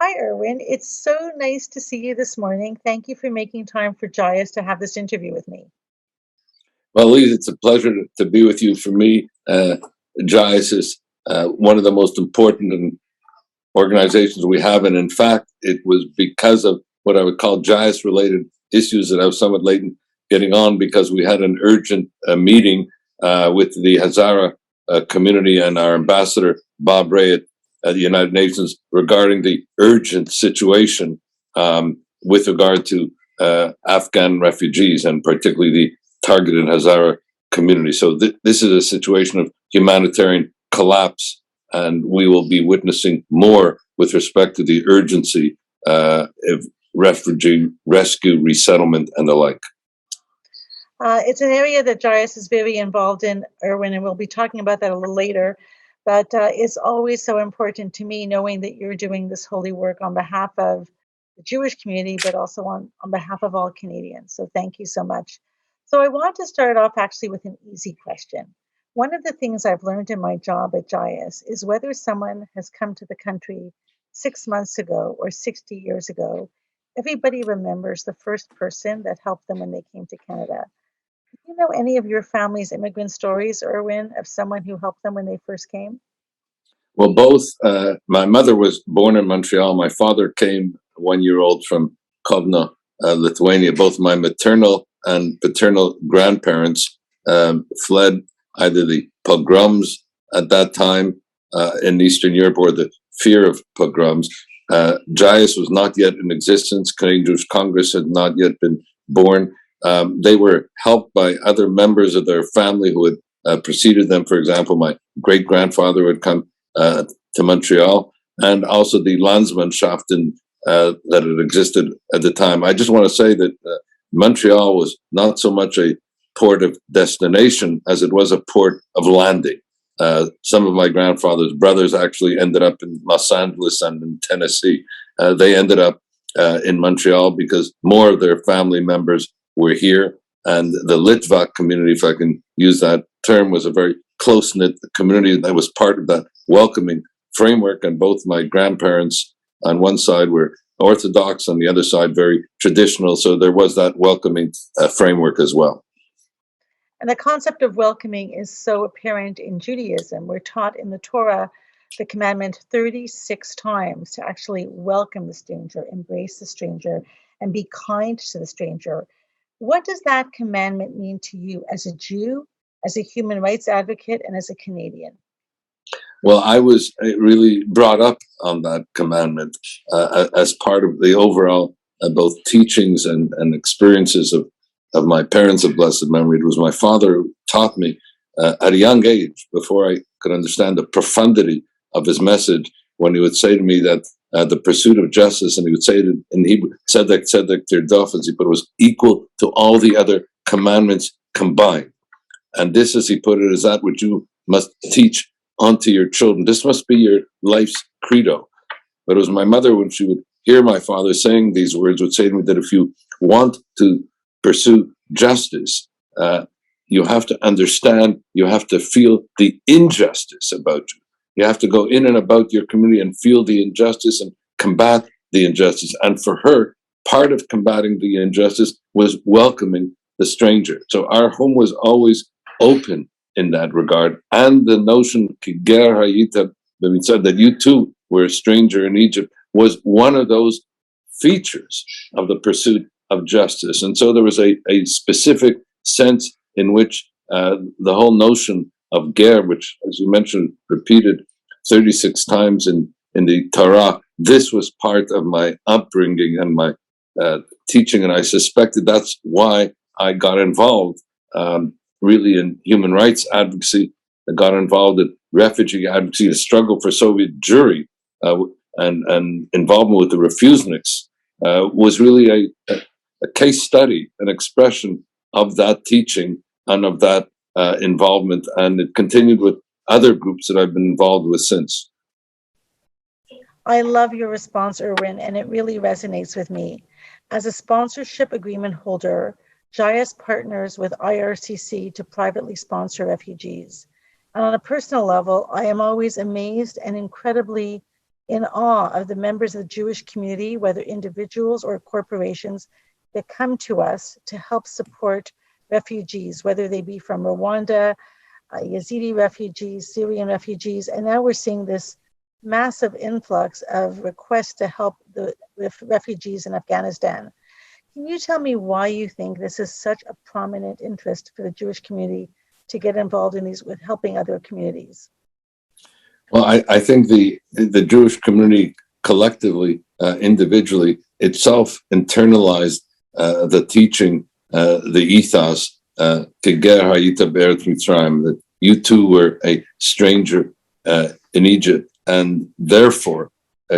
Hi, Irwin. It's so nice to see you this morning. Thank you for making time for Jayas to have this interview with me. Well, Lisa, it's a pleasure to be with you. For me, JICE is one of the most important organizations we have. And in fact, it was because of what I would call JICE related issues that I was somewhat late in getting on, because we had an urgent meeting with the Hazara community and our ambassador, Bob Ray, at the United Nations regarding the urgent situation with regard to Afghan refugees, and particularly the targeted Hazara community. So this is a situation of humanitarian collapse, and we will be witnessing more with respect to the urgency of refugee rescue, resettlement, and the like. It's an area that Jayas is very involved in, Irwin, and we'll be talking about that a little later. But it's always so important to me knowing that you're doing this holy work on behalf of the Jewish community, but also on behalf of all Canadians. So thank you so much. So I want to start off actually with an easy question. One of the things I've learned in my job at Jayas is whether someone has come to the country 6 months ago or 60 years ago, everybody remembers the first person that helped them when they came to Canada. Do you know any of your family's immigrant stories, Irwin, of someone who helped them when they first came? Well, both. My mother was born in Montreal. My father came 1 year old from Kovno, Lithuania. Both my maternal and paternal grandparents fled either the pogroms at that time in Eastern Europe or the fear of pogroms. JIAS was not yet in existence. Canadian Jewish Congress had not yet been born. They were helped by other members of their family who had preceded them. For example, my great grandfather had come to Montreal, and also the Landsmannschaften that had existed at the time. I just want to say that Montreal was not so much a port of destination as it was a port of landing. Some of my grandfather's brothers actually ended up in Los Angeles and in Tennessee. They ended up in Montreal because more of their family members were here. And the Litvak community, if I can use that term, was a very close-knit community that was part of that welcoming framework. And both my grandparents on one side were Orthodox, on the other side very traditional. So there was that welcoming framework as well. And the concept of welcoming is so apparent in Judaism. We're taught in the Torah the commandment 36 times to actually welcome the stranger, embrace the stranger, and be kind to the stranger. What does that commandment mean to you as a Jew, as a human rights advocate, and as a Canadian? Well, I was really brought up on that commandment as part of the overall both teachings and experiences of my parents of blessed memory. It was my father who taught me at a young age, before I could understand the profundity of his message, when he would say to me that the pursuit of justice, and he would say it in Hebrew, tzedek tzedek tirdof, as he put it, was equal to all the other commandments combined. And this, as he put it, is that which you must teach onto your children. This must be your life's credo. But it was my mother, when she would hear my father saying these words, would say to me that if you want to pursue justice, you have to understand, you have to feel the injustice about you. You have to go in and about your community and feel the injustice and combat the injustice. And for her, part of combating the injustice was welcoming the stranger. So our home was always open in that regard. And the notion when we said that you too were a stranger in Egypt, was one of those features of the pursuit of justice. And so there was a specific sense in which the whole notion of ger, which, as you mentioned, repeated 36 times in the Torah, this was part of my upbringing and my teaching. And I suspected that's why I got involved really in human rights advocacy. I got involved in refugee advocacy, the struggle for Soviet Jewry, and involvement with the refuseniks was really a case study, an expression of that teaching and of that involvement. And it continued with other groups that I've been involved with since. I love your response, Irwin, and it really resonates with me. As a sponsorship agreement holder, JIAS partners with IRCC to privately sponsor refugees. And on a personal level, I am always amazed and incredibly in awe of the members of the Jewish community, whether individuals or corporations, that come to us to help support refugees, whether they be from Rwanda, Yazidi refugees, Syrian refugees, and now we're seeing this massive influx of requests to help the refugees in Afghanistan. Can you tell me why you think this is such a prominent interest for the Jewish community to get involved in these with helping other communities? Well, I think the Jewish community collectively, individually, itself internalized the teaching, the ethos, Keger Hayita Be'eretz Mitzrayim, that you too were a stranger in Egypt, and therefore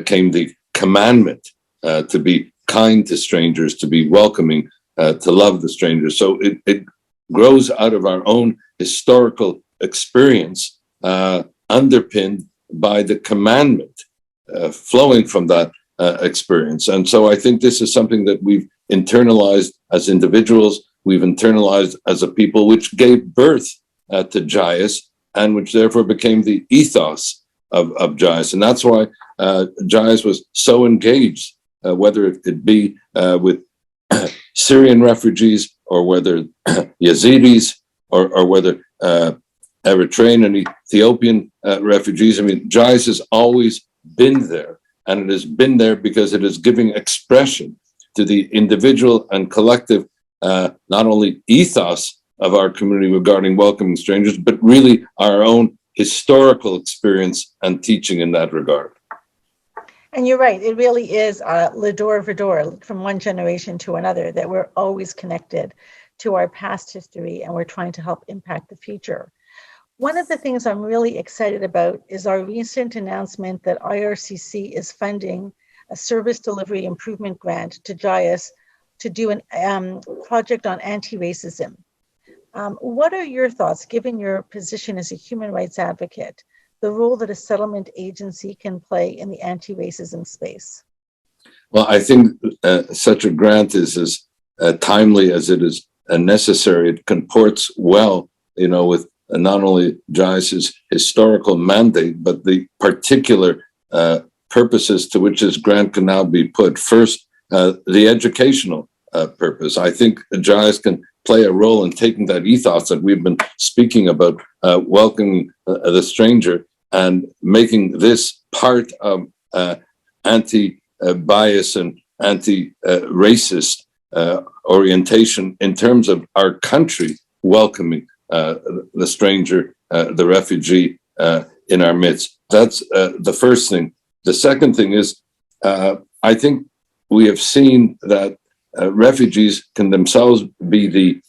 came the commandment to be kind to strangers, to be welcoming, to love the stranger. So it grows out of our own historical experience, underpinned by the commandment flowing from that experience. And so I think this is something that we've internalized as individuals, we've internalized as a people, which gave birth to JIAS, and which therefore became the ethos of JIAS. And that's why JIAS was so engaged, whether it be with Syrian refugees, or whether Yazidis, or whether Eritrean and Ethiopian refugees. I mean, JIAS has always been there, and it has been there because it is giving expression to the individual and collective, not only ethos of our community regarding welcoming strangers, but really our own historical experience and teaching in that regard. And you're right, it really is l'dor v'dor, from one generation to another, that we're always connected to our past history and we're trying to help impact the future. One of the things I'm really excited about is our recent announcement that IRCC is funding a service delivery improvement grant to JIAS to do a project on anti-racism. What are your thoughts, given your position as a human rights advocate, the role that a settlement agency can play in the anti-racism space? Well, I think such a grant is as timely as it is necessary. It comports well, with not only JIAS's historical mandate, but the particular purposes to which this grant can now be put. First, the educational purpose. I think JIAS can play a role in taking that ethos that we've been speaking about, welcoming the stranger, and making this part of anti-bias and anti-racist orientation in terms of our country welcoming the stranger, the refugee in our midst. That's the first thing. The second thing is, I think we have seen that refugees can themselves be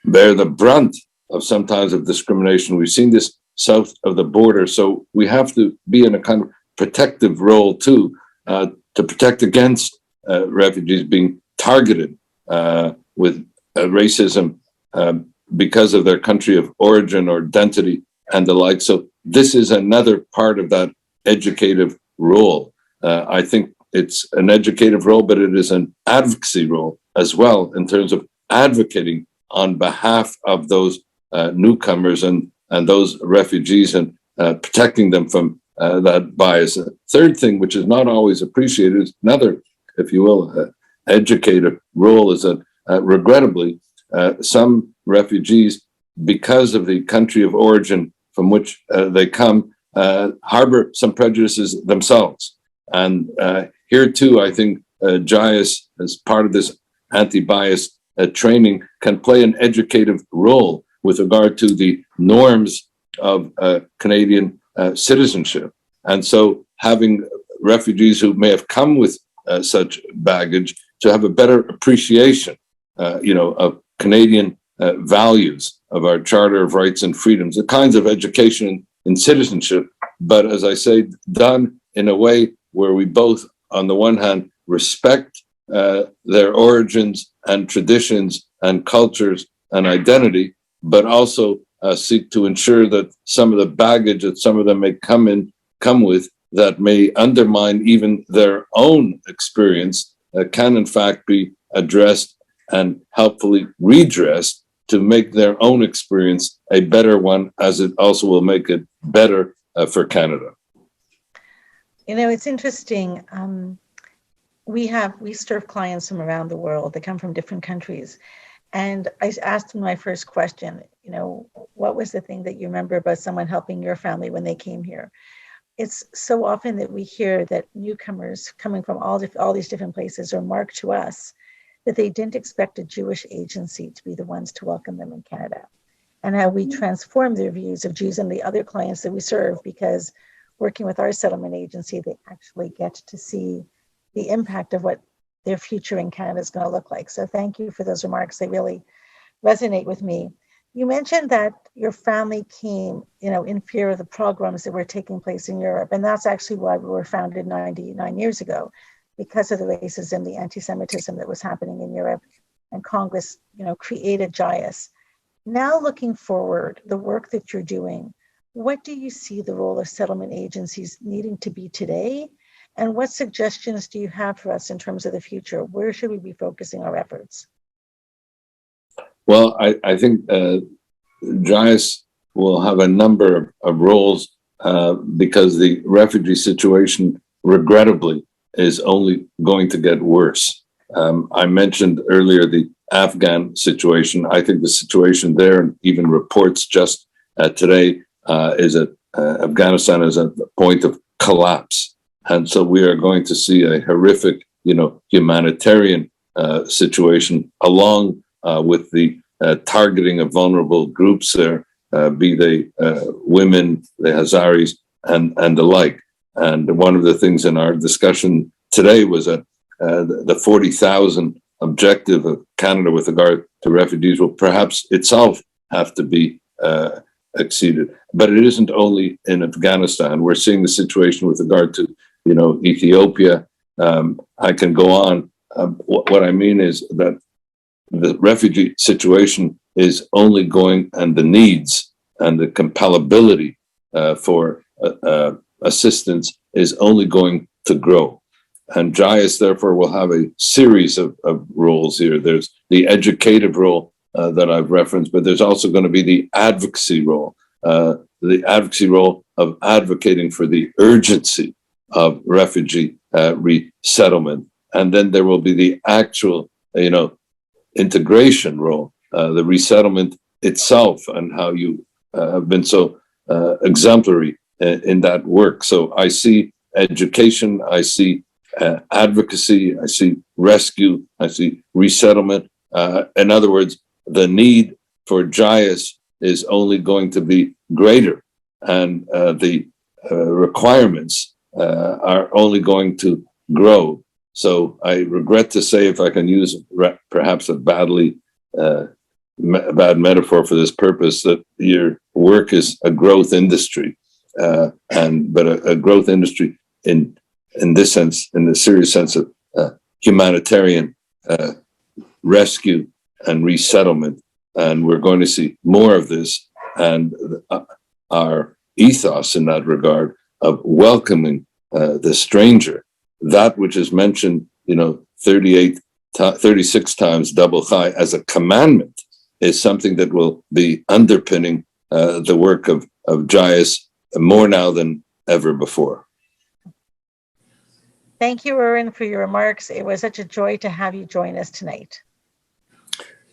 bear the brunt of sometimes of discrimination. We've seen this south of the border, so we have to be in a kind of protective role too, to protect against refugees being targeted with racism because of their country of origin or identity and the like. So this is another part of that educative role. I think it's an educative role, but it is an advocacy role as well, in terms of advocating on behalf of those newcomers and those refugees, and protecting them from that bias. Third thing, which is not always appreciated, is another, if you will, educative role, is that regrettably, some refugees, because of the country of origin from which they come, harbor some prejudices themselves. And here too, I think JIAS, as part of this anti-bias training, can play an educative role with regard to the norms of Canadian citizenship. And so having refugees who may have come with such baggage to have a better appreciation, of Canadian values, of our Charter of Rights and Freedoms, the kinds of education in citizenship, but as I say, done in a way where we both, on the one hand, respect their origins and traditions and cultures and identity, but also seek to ensure that some of the baggage that some of them may come with that may undermine even their own experience can in fact be addressed and helpfully redressed to make their own experience a better one, as it also will make it better for Canada. You know, it's interesting. We serve clients from around the world. They come from different countries. And I asked them my first question, you know, what was the thing that you remember about someone helping your family when they came here? It's so often that we hear that newcomers coming from all these different places remark to us that they didn't expect a Jewish agency to be the ones to welcome them in Canada, and how we transform their views of Jews and the other clients that we serve, because working with our settlement agency, they actually get to see the impact of what their future in Canada is going to look like. So thank you for those remarks. They really resonate with me. You mentioned that your family came, you know, in fear of the pogroms that were taking place in Europe. And that's actually why we were founded 99 years ago, because of the racism, the anti-Semitism that was happening in Europe. And Congress, you know, created JIAS. Now looking forward, the work that you're doing, what do you see the role of settlement agencies needing to be today? And what suggestions do you have for us in terms of the future? Where should we be focusing our efforts? Well, I think JIAS will have a number of roles because the refugee situation, regrettably, is only going to get worse. I mentioned earlier the Afghan situation. I think the situation there, and even reports just today, is that Afghanistan is at the point of collapse. And so we are going to see a horrific, you know, humanitarian situation along with the targeting of vulnerable groups there, be they women, the Hazaris, and the like. And one of the things in our discussion today was that the 40,000 objective of Canada with regard to refugees will perhaps itself have to be exceeded. But it isn't only in Afghanistan. We're seeing the situation with regard to, you know, Ethiopia. I can go on. What I mean is that the refugee situation is only going, and the needs and the compellability for assistance is only going to grow. And JIAS, therefore, will have a series of roles here. There's the educative role that I've referenced, but there's also going to be the advocacy role of advocating for the urgency of refugee resettlement. And then there will be the actual, you know, integration role, the resettlement itself, and how you have been so exemplary in that work. So I see education, I see advocacy, I see rescue, I see resettlement. In other words, the need for JIAS is only going to be greater, and the requirements are only going to grow. So I regret to say, if I can use perhaps a bad metaphor for this purpose, that your work is a growth industry, but a growth industry in this sense, in the serious sense of humanitarian rescue and resettlement. And we're going to see more of this, and our ethos in that regard of welcoming the stranger, that which is mentioned, you know, 36 times double chai as a commandment, is something that will be underpinning the work of JIAS more now than ever before. Thank you, Irwin, for your remarks. It was such a joy to have you join us tonight.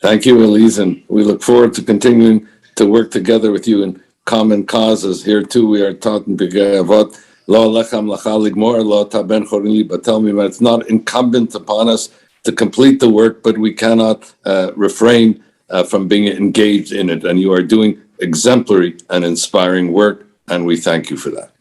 Thank you, Elise, and we look forward to continuing to work together with you in common causes. Here too, we are talking together. It's not incumbent upon us to complete the work, but we cannot refrain from being engaged in it. And you are doing exemplary and inspiring work, and we thank you for that.